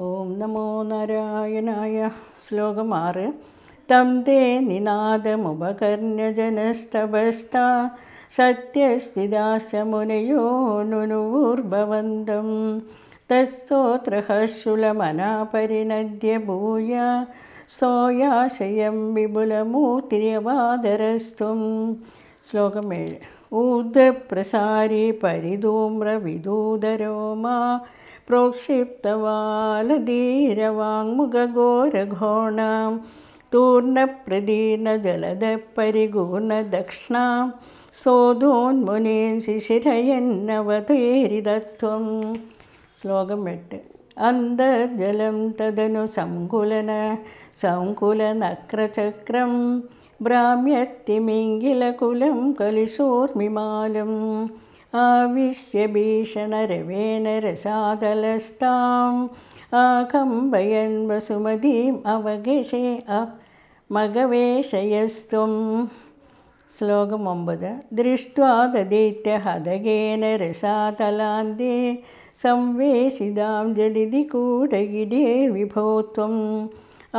ഓം നമോ നാരായണായ. ശ്ലോകം 6. തം തേ നിനാദമുപകർണ്യ ജനസ്തപസ്താ സത്യസ്ഥിതാശ്ച മുനയോ നുനുർഭവന്തം തസ്തോത്രഹർഷുലമനാപരിണദ്യ ഭൂയ സോയാശയം വിപുലമൂർത്തിര്യവാദരസ്ത്വം. ശ്ലോകം 7. ഊർധ്വപ്രസാരി പരിധൂമ്രവിദൂതരോമാ പ്രോക്ഷിപ്തവാലധീരവാങ്മുഖഘോരഘോണാം തൂർണപ്രദീർണജലദപരിഗൂർണദക്ഷ്ണാം സോധോന്മുനീൻ ശിശിരയന്നവതേരിതത്വം. ശ്ലോകം 8. അന്തർജലം തദനു സങ്കുലനക്രചക്രം ഭ്രാമ്യത്തിമിംഗിലകുലം കലിശോർമിമാലം ആവിശ്യ ഭീഷണരവേണ രസാതലസ്താം ആകമ്പയൻ വസുമതീം മഗവേഷയസ്ത്വം. ശ്ലോകം 9. ദൃഷ്ട്വാ ദദൈത്യഹതകേന രസാതലാന്തേ സംവേശിതാം ജഡിതി കൂടഗിരിർവിഭോത്വം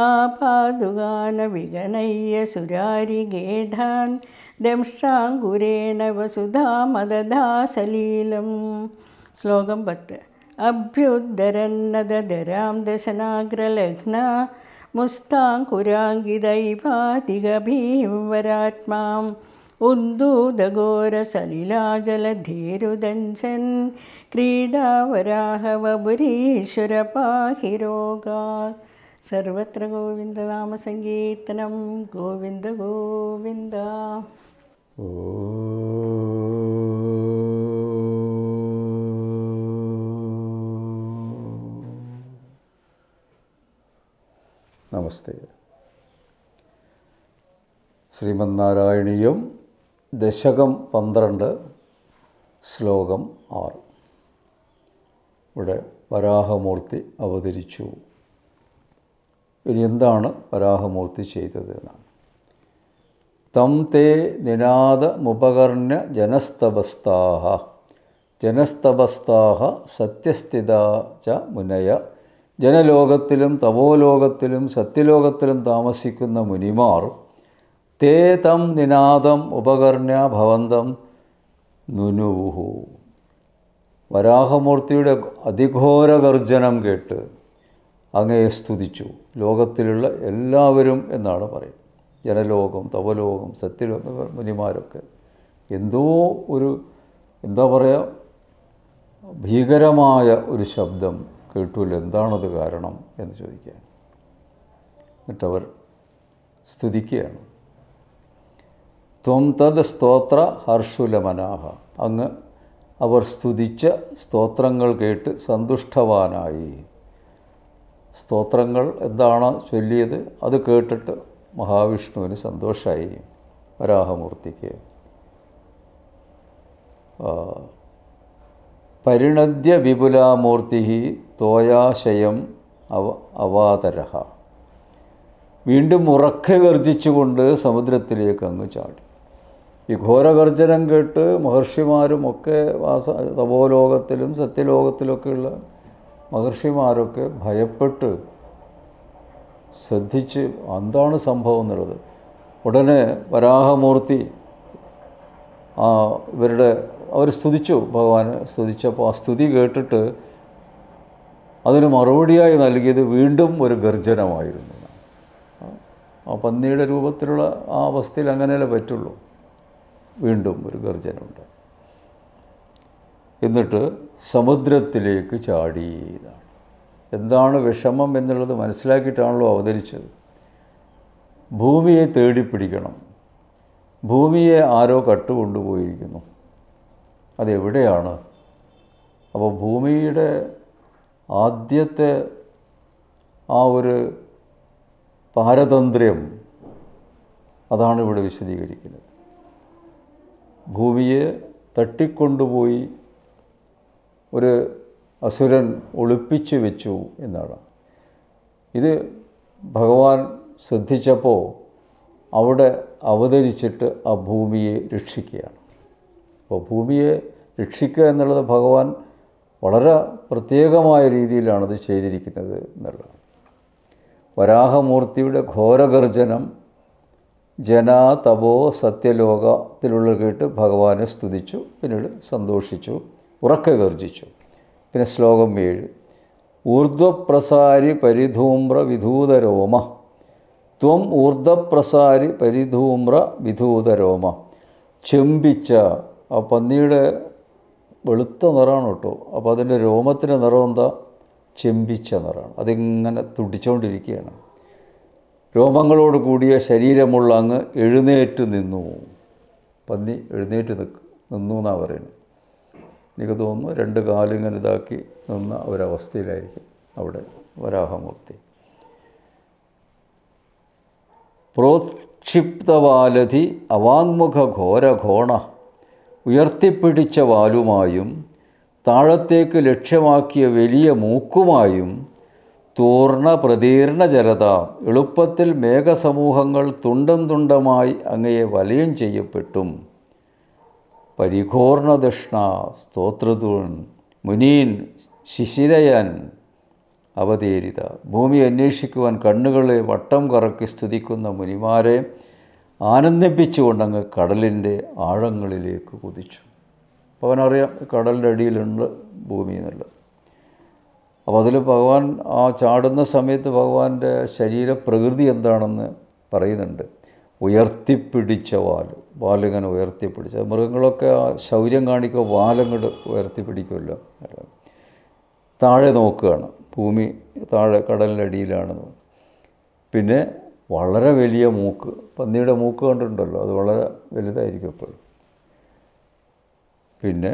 ആപാദുകാന വിഗണയ്യ സുരാരിഗേഢാൻ ദംഷ്ട്രാങ്കുരേണ വസുധാമദദാസലീലം. ശ്ലോകം 10. അഭ്യുദ്ധരന്നദരാം ദശനാഗ്രലഗ്ന മുസ്താങ്കുരാങ്കിതൈവാതികഭീംവരാത്മാം ഉദ്ദൂതഘോരസലിലാജലധീരുദഞ്ചൻ ക്രീഡാവരാഹവപുരീശ്വര പാഹി രോഗാത്. സർവത്ര ഗോവിന്ദനാമസങ്കീർത്തനം. ഗോവിന്ദ ഗോവിന്ദ. നമസ്തേ. ശ്രീമന്നാരായണീയം ദശകം 12 ശ്ലോകം 6. ഇവിടെ വരാഹമൂർത്തി അവതരിച്ചു. ഇനി എന്താണ് വരാഹമൂർത്തി ചെയ്തത് എന്നാണ്. തം തേ നിനാദമുപകർണ്യ ജനസ്തപസ്താഹ സത്യസ്ഥിതാ ച മുനയ. ജനലോകത്തിലും തപോലോകത്തിലും സത്യലോകത്തിലും താമസിക്കുന്ന മുനിമാർ തേ തം നിനാദം ഉപകർണ്യ ഭവന്തം നുനുവുഹു. വരാഹമൂർത്തിയുടെ അതിഘോര ഗർജനം കേട്ട് അങ്ങയെ സ്തുതിച്ചു. ലോകത്തിലുള്ള എല്ലാവരും എന്നാണ് പറയുന്നത്. ജനലോകം, തപലോകം, സത്യലോകം മുനിമാരൊക്കെ എന്തോ ഒരു എന്താ പറയുക, ഭീകരമായ ഒരു ശബ്ദം കേട്ടുല്ലോ. എന്താണത് കാരണം എന്ന് ചോദിക്കാൻ. എന്നിട്ടവർ സ്തുതിക്കുകയാണ്. ത്വം തദ് സ്തോത്ര ഹർഷുലമനാഹ. അങ്ങ് അവർ സ്തുതിച്ച സ്തോത്രങ്ങൾ കേട്ട് സന്തുഷ്ടവാനായി. സ്തോത്രങ്ങൾ എന്താണ് ചൊല്ലിയത് അത് കേട്ടിട്ട് മഹാവിഷ്ണുവിന് സന്തോഷമായി. വരാഹമൂർത്തിക്ക് പരിണദ്യ വിപുലാമൂർത്തി തോയാശയം അവാതരഹ. വീണ്ടും ഉറക്കെ ഗർജിച്ചുകൊണ്ട് സമുദ്രത്തിലേക്ക് അങ്ങ് ചാടി. ഈ ഘോരഗർജനം കേട്ട് മഹർഷിമാരുമൊക്കെ തപോലോകത്തിലും സത്യലോകത്തിലൊക്കെയുള്ള മഹർഷിമാരൊക്കെ ഭയപ്പെട്ട് ശ്രദ്ധിച്ച് എന്താണ് സംഭവം എന്നുള്ളത്. ഉടനെ വരാഹമൂർത്തി അവർ സ്തുതിച്ചു, ഭഗവാനെ സ്തുതിച്ചപ്പോൾ ആ സ്തുതി കേട്ടിട്ട് അതിന് മറുപടിയായി നൽകിയത് വീണ്ടും ഒരു ഗർജനമായിരുന്നു. ആ പന്നിയുടെ രൂപത്തിലുള്ള ആ അവസ്ഥയിൽ അങ്ങനെയല്ലേ പറ്റുള്ളൂ. വീണ്ടും ഒരു ഗർജനമുണ്ട്. എന്നിട്ട് സമുദ്രത്തിലേക്ക് ചാടി. എന്താണ് വിഷമം എന്നുള്ളത് മനസ്സിലാക്കിയിട്ടാണല്ലോ അവതരിച്ചത്. ഭൂമിയെ തേടിപ്പിടിക്കണം. ഭൂമിയെ ആരോ കട്ടുകൊണ്ടുപോയിരിക്കുന്നു. അതെവിടെയാണ്? അപ്പോൾ ഭൂമിയുടെ ആദ്യത്തെ ആ ഒരു പാരതന്ത്ര്യം അതാണ് ഇവിടെ വിശദീകരിക്കുന്നത്. ഭൂമിയെ തട്ടിക്കൊണ്ടുപോയി ഒരു അസുരൻ ഒളിപ്പിച്ചു വെച്ചു എന്നാണ്. ഇത് ഭഗവാൻ ശ്രദ്ധിച്ചപ്പോൾ അവിടെ അവതരിച്ചിട്ട് ആ ഭൂമിയെ രക്ഷിക്കുകയാണ്. അപ്പോൾ ഭൂമിയെ രക്ഷിക്കുക എന്നുള്ളത് ഭഗവാൻ വളരെ പ്രത്യേകമായ രീതിയിലാണത് ചെയ്തിരിക്കുന്നത് എന്നുള്ളത്. വരാഹമൂർത്തിയുടെ ഘോരഗർജനം ജനാ തപോ സത്യലോകത്തിലുള്ള കേട്ട് ഭഗവാനെ സ്തുതിച്ചു, പിന്നീട് സന്തോഷിച്ചു, ഉറക്കെ ഗർജിച്ചു. പിന്നെ ശ്ലോകം 7. ഊർധ്വപ്രസാരി പരിധൂമ്ര വിധൂതരോമ ത്വം ഊർധ്വപ്രസാരി പരിധൂമ്ര വിധൂതരോമ. ചെമ്പിച്ച ആ പന്നിയുടെ വെളുത്ത നിറമാണ് കേട്ടോ. അപ്പോൾ അതിൻ്റെ രോമത്തിൻ്റെ നിറം എന്താ? ചെമ്പിച്ച നിറമാണ്. അതിങ്ങനെ തുടിച്ചുകൊണ്ടിരിക്കുകയാണ്. രോമങ്ങളോട് കൂടിയ ശരീരമുള്ള അങ്ങ് എഴുന്നേറ്റ് നിന്നു. പന്നി എഴുന്നേറ്റ് നിന്നു എന്നാണ് പറയുന്നത്. എനിക്ക് തോന്നുന്നു 2 കാലിങ്ങനെ ഇതാക്കി നിന്ന ഒരവസ്ഥയിലായിരിക്കും അവിടെ വരാഹമൂർത്തി. പ്രോക്ഷിപ്തവാലധി അവാങ്മുഖ ഘോരഘോണ. ഉയർത്തിപ്പിടിച്ച വാലുമായും താഴത്തേക്ക് ലക്ഷ്യമാക്കിയ വലിയ മൂക്കുമായും തൂർണ പ്രതീർണ ജലത. എളുപ്പത്തിൽ മേഘസമൂഹങ്ങൾ തുണ്ടം തുണ്ടമായി അങ്ങയെ വലയം ചെയ്യപ്പെട്ടും. പരിഘോർണദൃഷ്ണ സ്തോത്രതൂൺ മുനീൻ ശിശിരയൻ അവതേരിത. ഭൂമി അന്വേഷിക്കുവാൻ കണ്ണുകളെ വട്ടം കറക്കി സ്തുതിക്കുന്ന മുനിമാരെ ആനന്ദിപ്പിച്ചുകൊണ്ട് അങ്ങ് കടലിൻ്റെ ആഴങ്ങളിലേക്ക് കുതിച്ചു. അപ്പോൾ അവനറിയാം കടലിൻ്റെ അടിയിലുണ്ട് ഭൂമി എന്നുള്ളത്. അപ്പോൾ അതിൽ ഭഗവാൻ ആ ചാടുന്ന സമയത്ത് ഭഗവാന്റെ ശരീരപ്രകൃതി എന്താണെന്ന് പറയുന്നുണ്ട്. ഉയർത്തിപ്പിടിച്ച വാലിങ്ങനെ ഉയർത്തിപ്പിടിച്ച. മൃഗങ്ങളൊക്കെ ആ ശൗര്യം കാണിക്കുക വാലങ്ങോട്ട് ഉയർത്തിപ്പിടിക്കുമല്ലോ. താഴെ നോക്കുകയാണ്, ഭൂമി താഴെ കടലിൻ്റെ അടിയിലാണ്. പിന്നെ വളരെ വലിയ മൂക്ക്, പന്നിയുടെ മൂക്ക് കണ്ടിട്ടുണ്ടല്ലോ, അത് വളരെ വലുതായിരിക്കും എപ്പോഴും. പിന്നെ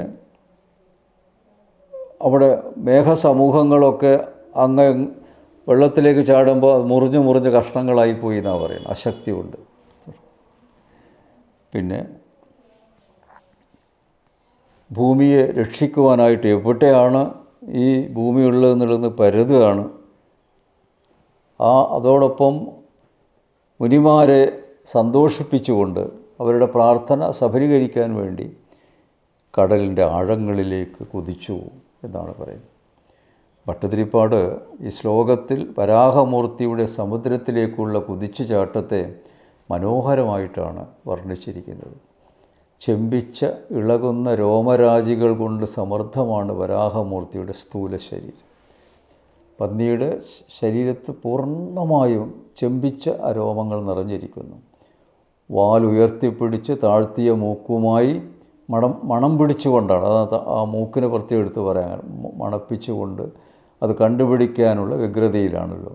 അവിടെ മേഘസമൂഹങ്ങളൊക്കെ അങ്ങ് വെള്ളത്തിലേക്ക് ചാടുമ്പോൾ അത് മുറിഞ്ഞ് മുറിഞ്ഞ് കഷ്ണങ്ങളായിപ്പോയി എന്നാണ് പറയുന്നത്, അശക്തി കൊണ്ട്. പിന്നെ ഭൂമിയെ രക്ഷിക്കുവാനായിട്ട് എവിടെയാണ് ഈ ഭൂമി ഉള്ളതെന്നുള്ളത് പരതുകയാണ്. അതോടൊപ്പം മുനിമാരെ സന്തോഷിപ്പിച്ചുകൊണ്ട് അവരുടെ പ്രാർത്ഥന സഫലീകരിക്കാൻ വേണ്ടി കടലിൻ്റെ ആഴങ്ങളിലേക്ക് കുതിച്ചു എന്നാണ് പറയുന്നത്. ഭട്ടതിരിപ്പാട് ഈ ശ്ലോകത്തിൽ വരാഹമൂർത്തിയുടെ സമുദ്രത്തിലേക്കുള്ള കുതിച്ചുചാട്ടത്തെ മനോഹരമായിട്ടാണ് വർണ്ണിച്ചിരിക്കുന്നത്. ചെമ്പിച്ച ഇളകുന്ന രോമരാജികൾ കൊണ്ട് സമൃദ്ധമാണ് വരാഹമൂർത്തിയുടെ സ്ഥൂല ശരീരം. പന്നിയുടെ ശരീരത്ത് പൂർണ്ണമായും ചെമ്പിച്ച രോമങ്ങൾ നിറഞ്ഞിരിക്കുന്നു. വാലുയർത്തിപ്പിടിച്ച് താഴ്ത്തിയ മൂക്കുമായി മണം പിടിച്ചുകൊണ്ടാണ്, അത് ആ മൂക്കിനെ പ്രത്യേകം എടുത്ത് പറയാൻ, മണപ്പിച്ചുകൊണ്ട് അത് കണ്ടുപിടിക്കാനുള്ള വ്യഗ്രതയിലാണല്ലോ.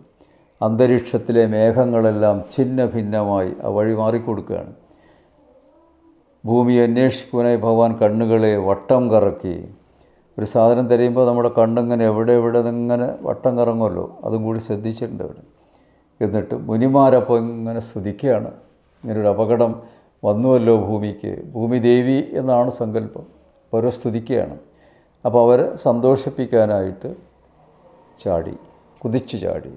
അന്തരീക്ഷത്തിലെ മേഘങ്ങളെല്ലാം ഛിന്ന ഭിന്നമായി ആ വഴി മാറിക്കൊടുക്കുകയാണ്. ഭൂമി അന്വേഷിക്കുവാനായി ഭഗവാൻ കണ്ണുകളെ വട്ടം കറക്കി. ഒരു സാധനം തരുമ്പോൾ നമ്മുടെ കണ്ണിങ്ങനെ എവിടെ ഇങ്ങനെ വട്ടം കറങ്ങുമല്ലോ, അതും കൂടി ശ്രദ്ധിച്ചിട്ടുണ്ട് അവിടെ. എന്നിട്ട് മുനിമാരപ്പോൾ ഇങ്ങനെ സ്തുതിക്കുകയാണ്. ഇങ്ങനൊരു അപകടം വന്നുവല്ലോ ഭൂമിക്ക്, ഭൂമി ദേവി എന്നാണ് സങ്കല്പം. അപ്പോൾ അവരെ സ്തുതിക്കുകയാണ്. അപ്പോൾ അവരെ സന്തോഷിപ്പിക്കാനായിട്ട് കുതിച്ചു ചാടി.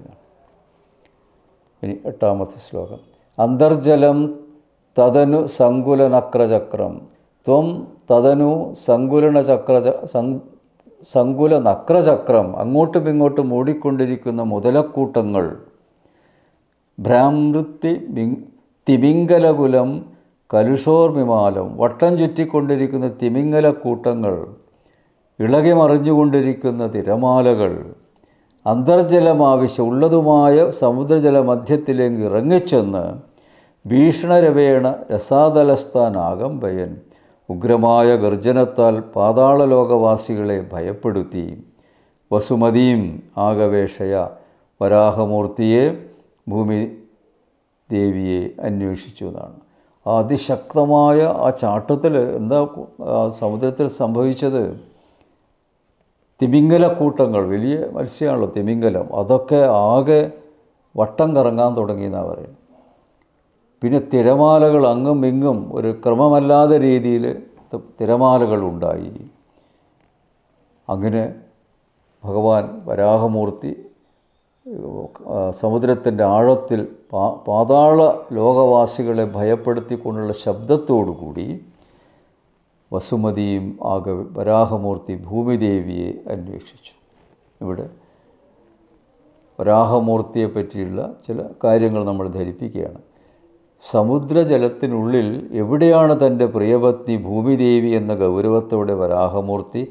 ഇനി 8ാമത്തെ ശ്ലോകം. അന്തർജലം തദനു സങ്കുലനക്രചക്രം ത്വം തദനു സങ്കുലനക്രചക്രം. അങ്ങോട്ടും ഇങ്ങോട്ടും ഓടിക്കൊണ്ടിരിക്കുന്ന മുതലക്കൂട്ടങ്ങൾ. ഭ്രാമൃത്തി തിമിംഗലകുലം കലുഷോർമിമാലം. വട്ടം ചുറ്റിക്കൊണ്ടിരിക്കുന്ന തിമിംഗലക്കൂട്ടങ്ങൾ, ഇളകി മറിഞ്ഞുകൊണ്ടിരിക്കുന്ന തിരമാലകൾ. അന്തർജലമാവശ്യം ഉള്ളതുമായ സമുദ്രജല മധ്യത്തിലേക്ക് ഇറങ്ങിച്ചെന്ന് ഭീഷണരവേണ രസാതലസ്ഥാനാകമ്പയൻ. ഉഗ്രമായ ഗർജനത്താൽ പാതാളലോകവാസികളെ ഭയപ്പെടുത്തി. വസുമതിയും ആകവേഷയ. വരാഹമൂർത്തിയെ ഭൂമി ദേവിയെ അന്വേഷിച്ചു എന്നാണ്. ആ അതിശക്തമായ ആ ചാട്ടത്തിൽ എന്താ സമുദ്രത്തിൽ സംഭവിച്ചത്? തിമിംഗലക്കൂട്ടങ്ങൾ, വലിയ മത്സ്യമാണല്ലോ തിമിംഗലം, അതൊക്കെ ആകെ വട്ടം കറങ്ങാൻ തുടങ്ങിയെന്നാണ് പറയുന്നത്. പിന്നെ തിരമാലകൾ അങ്ങും ഇങ്ങും ഒരു ക്രമമല്ലാത്ത രീതിയിൽ തിരമാലകൾ ഉണ്ടായി. അങ്ങനെ ഭഗവാൻ വരാഹമൂർത്തി സമുദ്രത്തിൻ്റെ ആഴത്തിൽ പാതാള ലോകവാസികളെ ഭയപ്പെടുത്തിക്കൊണ്ടുള്ള ശബ്ദത്തോടു കൂടി വസുമതിയും ആകെ വരാഹമൂർത്തി ഭൂമിദേവിയെ അന്വേഷിച്ചു. ഇവിടെ വരാഹമൂർത്തിയെ പറ്റിയുള്ള ചില കാര്യങ്ങൾ നമ്മൾ ധരിപ്പിക്കുകയാണ്. സമുദ്രജലത്തിനുള്ളിൽ എവിടെയാണ് തൻ്റെ പ്രിയപത്നി ഭൂമിദേവി എന്ന ഗൗരവത്തോടെ വരാഹമൂർത്തി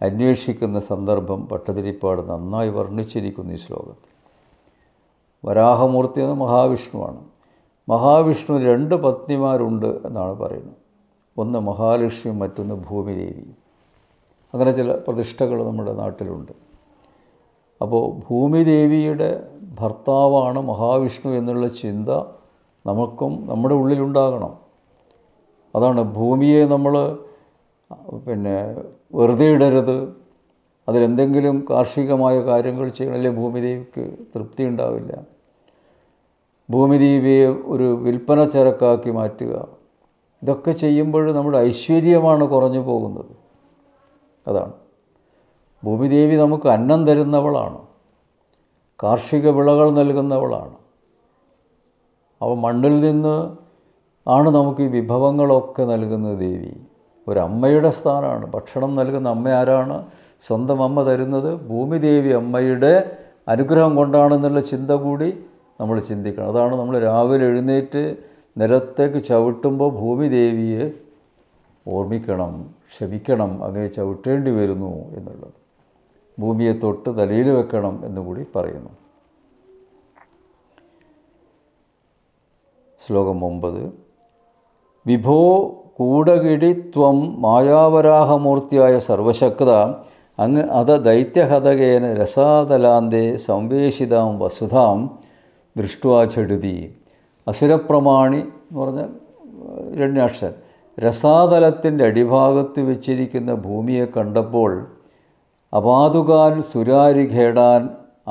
അന്വേഷിക്കുന്ന സന്ദർഭം ഭട്ടതിരിപ്പാട് നന്നായി വർണ്ണിച്ചിരിക്കുന്നു ഈ ശ്ലോകത്തിൽ. വരാഹമൂർത്തി എന്ന മഹാവിഷ്ണുവാണ്. മഹാവിഷ്ണു 2 പത്നിമാരുണ്ട് എന്നാണ് പറയുന്നത്. ഒന്ന് മഹാലക്ഷ്മി, മറ്റൊന്ന് ഭൂമിദേവി. അങ്ങനെ ചില പ്രതിഷ്ഠകൾ നമ്മുടെ നാട്ടിലുണ്ട്. അപ്പോൾ ഭൂമിദേവിയുടെ ഭർത്താവാണ് മഹാവിഷ്ണു എന്നുള്ള ചിന്ത നമുക്കും നമ്മുടെ ഉള്ളിലുണ്ടാകണം. അതാണ് ഭൂമിയെ നമ്മൾ വെറുതെ ഇടരുത്. അതിലെന്തെങ്കിലും കാർഷികമായ കാര്യങ്ങൾ ചെയ്യണമല്ലേ ഭൂമിദേവിക്ക് തൃപ്തി ഉണ്ടാവില്ല. ഭൂമിദേവിയെ ഒരു വിൽപ്പന ചരക്കാക്കി മാറ്റുക, ഇതൊക്കെ ചെയ്യുമ്പോൾ നമ്മുടെ ഐശ്വര്യമാണ് കുറഞ്ഞു പോകുന്നത്. അതാണ് ഭൂമിദേവി നമുക്ക് അന്നം തരുന്നവളാണ്, കാർഷിക വിളകൾ നൽകുന്നവളാണ്. അവ മണ്ണിൽ നിന്ന് ആണ് നമുക്ക് ഈ വിഭവങ്ങളൊക്കെ നൽകുന്നത് ദേവി. ഒരമ്മയുടെ സ്ഥാനമാണ്. ഭക്ഷണം നൽകുന്ന അമ്മ ആരാണ്? സ്വന്തം അമ്മ തരുന്നത് ഭൂമിദേവി അമ്മയുടെ അനുഗ്രഹം കൊണ്ടാണെന്നുള്ള ചിന്ത കൂടി നമ്മൾ ചിന്തിക്കണം. അതാണ് നമ്മൾ രാവിലെ എഴുന്നേറ്റ് നിലത്തേക്ക് ചവിട്ടുമ്പോൾ ഭൂമിദേവിയെ ഓർമ്മിക്കണം, ക്ഷമിക്കണം, അങ്ങനെ ചവിട്ടേണ്ടി വരുന്നു എന്നുള്ളത്. ഭൂമിയെ തൊട്ട് തലയിൽ വെക്കണം എന്നുകൂടി പറയുന്നു. ശ്ലോകം 9. വിഭോ കൂടകിടി ത്വം മായാവരാഹമൂർത്തിയായ സർവശക്ത അങ്ങ് അത ദൈത്യഹതകേന രസാതലാന്തേ സംവേശിതാം വസുധാം ദൃഷ്ട്വാചടുതി. അസുരപ്രമാണി എന്ന് പറഞ്ഞാൽ ഹിരണ്യാക്ഷൻ രസാതലത്തിൻ്റെ അടിഭാഗത്ത് വെച്ചിരിക്കുന്ന ഭൂമിയെ കണ്ടപ്പോൾ അപാതുകാൻ സുരാരിഖേടാൻ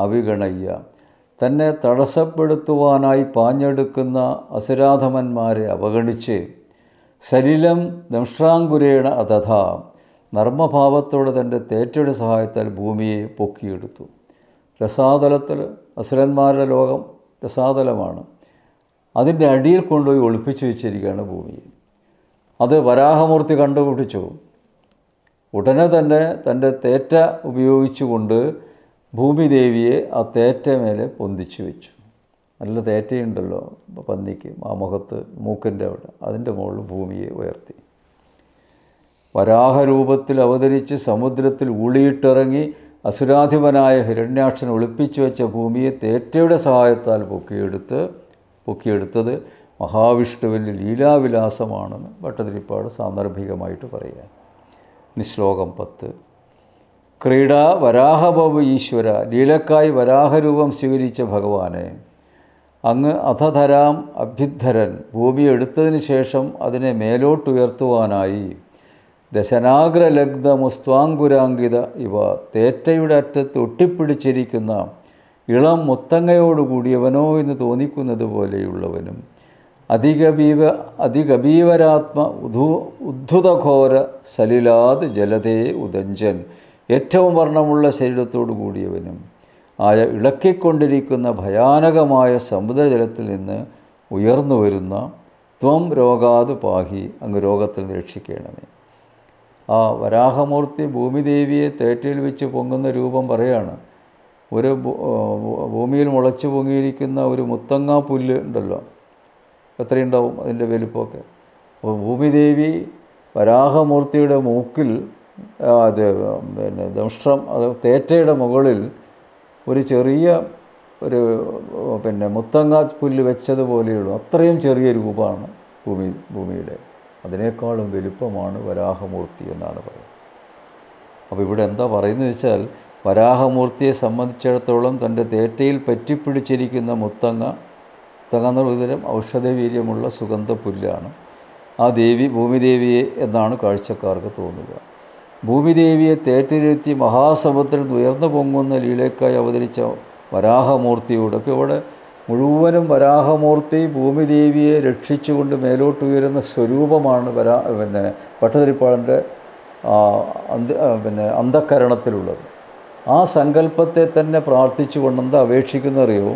അവിഗണയ്യ, തന്നെ തടസ്സപ്പെടുത്തുവാനായി പാഞ്ഞെടുക്കുന്ന അസുരാധമന്മാരെ അവഗണിച്ച് സലിലം ദംഷ്ട്രാങ്കുരേണ അതഥ നർമ്മഭാവത്തോടെ തൻ്റെ തേറ്റയുടെ സഹായത്താൽ ഭൂമിയെ പൊക്കിയെടുത്തു. രസാതലത്തിൽ അസുരന്മാരുടെ ലോകം രസാതലമാണ്. അതിൻ്റെ അടിയിൽ കൊണ്ടുപോയി ഒളിപ്പിച്ചു വെച്ചിരിക്കുകയാണ് ഭൂമിയെ. അത് വരാഹമൂർത്തി കണ്ടുപിടിച്ചു. ഉടനെ തന്നെ തൻ്റെ തേറ്റ ഉപയോഗിച്ചുകൊണ്ട് ഭൂമിദേവിയെ ആ തേറ്റ മേലെ പൊന്തിച്ചു വെച്ചു. നല്ല തേറ്റയുണ്ടല്ലോ പന്നിക്ക് ആ മുഖത്ത് മൂക്കിൻ്റെ അവിടെ, അതിൻ്റെ മുകളിൽ ഭൂമിയെ ഉയർത്തി. വരാഹരൂപത്തിൽ അവതരിച്ച് സമുദ്രത്തിൽ ഊളിയിട്ടിറങ്ങി അസുരാധിപനായ ഹിരണ്യാക്ഷൻ ഒളിപ്പിച്ചു വെച്ച ഭൂമിയെ തേറ്റയുടെ സഹായത്താൽ പൊക്കിയെടുത്തത് മഹാവിഷ്ണുവിൻ്റെ ലീലാവിലാസമാണെന്ന് ഭട്ടതിരിപ്പാട് സാന്ദർഭികമായിട്ട് പറയുക. ശ്ലോകം 10. ക്രീഡാ വരാഹബവു ഈശ്വര, ലീലക്കായി വരാഹരൂപം സ്വീകരിച്ച ഭഗവാനെ, അങ്ങ് അധധരാം അഭ്യുദ്ധരൻ, ഭൂമി എടുത്തതിന് ശേഷം അതിനെ മേലോട്ടുയർത്തുവാനായി ദശനാഗ്രലഗ്ധമുസ്ത്വാങ്കുരാങ്കിത ഇവ തേറ്റയുടെ അറ്റത്ത് ഒട്ടിപ്പിടിച്ചിരിക്കുന്ന ഇളം മുത്തങ്ങയോടുകൂടിയവനോ എന്ന് തോന്നിക്കുന്നത് പോലെയുള്ളവനും അതിഗഭീവരാത്മ ഉദ്ധുതഘോര സലിലാത് ജലതേ ഉദഞ്ചൻ, ഏറ്റവും വർണ്ണമുള്ള ശരീരത്തോടു കൂടിയവനും ആയ ഇളക്കിക്കൊണ്ടിരിക്കുന്ന ഭയാനകമായ സമുദ്രജലത്തിൽ നിന്ന് ഉയർന്നു വരുന്ന ത്വം രോഗാത് പാഹി, അങ്ങ് രോഗത്തിൽ രക്ഷിക്കണമേ. ആ വരാഹമൂർത്തി ഭൂമിദേവിയെ തേറ്റയിൽ വെച്ച് പൊങ്ങുന്ന രൂപം പറയാണ്. ഒരു ഭൂമിയിൽ മുളച്ചു പൊങ്ങിയിരിക്കുന്ന ഒരു മുത്തങ്ങ പുല്ല് ഉണ്ടല്ലോ, എത്രയുണ്ടാവും അതിൻ്റെ വലുപ്പമൊക്കെ. അപ്പോൾ ഭൂമിദേവി വരാഹമൂർത്തിയുടെ മൂക്കിൽ ദംഷ്ട്രം, അത് തേറ്റയുടെ മുകളിൽ ഒരു ചെറിയ മുത്തങ്ങ പുല്ല് വെച്ചതുപോലെയുള്ളൂ. അത്രയും ചെറിയ രൂപമാണ് ഭൂമിയുടെ. അതിനേക്കാളും വലുപ്പമാണ് വരാഹമൂർത്തി എന്നാണ് പറയുന്നത്. അപ്പോൾ ഇവിടെ എന്താ പറയുന്നത് വെച്ചാൽ, വരാഹമൂർത്തിയെ സംബന്ധിച്ചിടത്തോളം തൻ്റെ തേറ്റയിൽ പറ്റിപ്പിടിച്ചിരിക്കുന്ന മുത്തങ്ങ എന്ന ഒരുതരം ഔഷധവീര്യമുള്ള സുഗന്ധ പുല്ലാണ്. ആ ഭൂമിദേവിയെ എന്നാണ് കാഴ്ചക്കാർക്ക് തോന്നുക. ഭൂമിദേവിയെ തേറ്റിരുത്തി മഹാസമുദ്രത്തിൽ ഉയർന്നു പൊങ്ങുന്ന ലീലയ്ക്കായി അവതരിച്ച വരാഹമൂർത്തിയോട്, അപ്പോൾ ഇവിടെ മുഴുവനും വരാഹമൂർത്തി ഭൂമിദേവിയെ രക്ഷിച്ചുകൊണ്ട് മേലോട്ടുയരുന്ന സ്വരൂപമാണ് ഭട്ടതിരിപ്പാടിൻ്റെ അന്ധകരണത്തിലുള്ളത്. ആ സങ്കല്പത്തെ തന്നെ പ്രാർത്ഥിച്ചുകൊണ്ട് എന്താ അപേക്ഷിക്കുന്നറിയോ?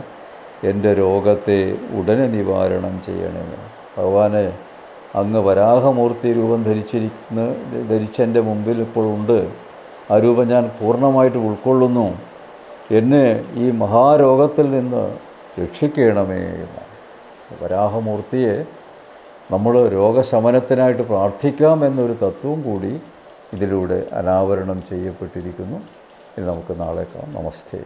എൻ്റെ രോഗത്തെ ഉടനെ നിവാരണം ചെയ്യണമേ. ഭഗവാനെ, അങ്ങ് വരാഹമൂർത്തി രൂപം ധരിച്ചെൻ്റെ മുമ്പിൽ ഇപ്പോഴുണ്ട്. ആ രൂപം ഞാൻ പൂർണ്ണമായിട്ട് ഉൾക്കൊള്ളുന്നു. എന്നെ ഈ മഹാരോഗത്തിൽ നിന്ന് രക്ഷിക്കണമേ എന്ന്. വരാഹമൂർത്തിയെ നമ്മൾ രോഗശമനത്തിനായിട്ട് പ്രാർത്ഥിക്കാം എന്നൊരു തത്വം കൂടി ഇതിലൂടെ അനാവരണം ചെയ്യപ്പെട്ടിരിക്കുന്നു. ഇത് നമുക്ക് നാളെ കാണാം. നമസ്തേ.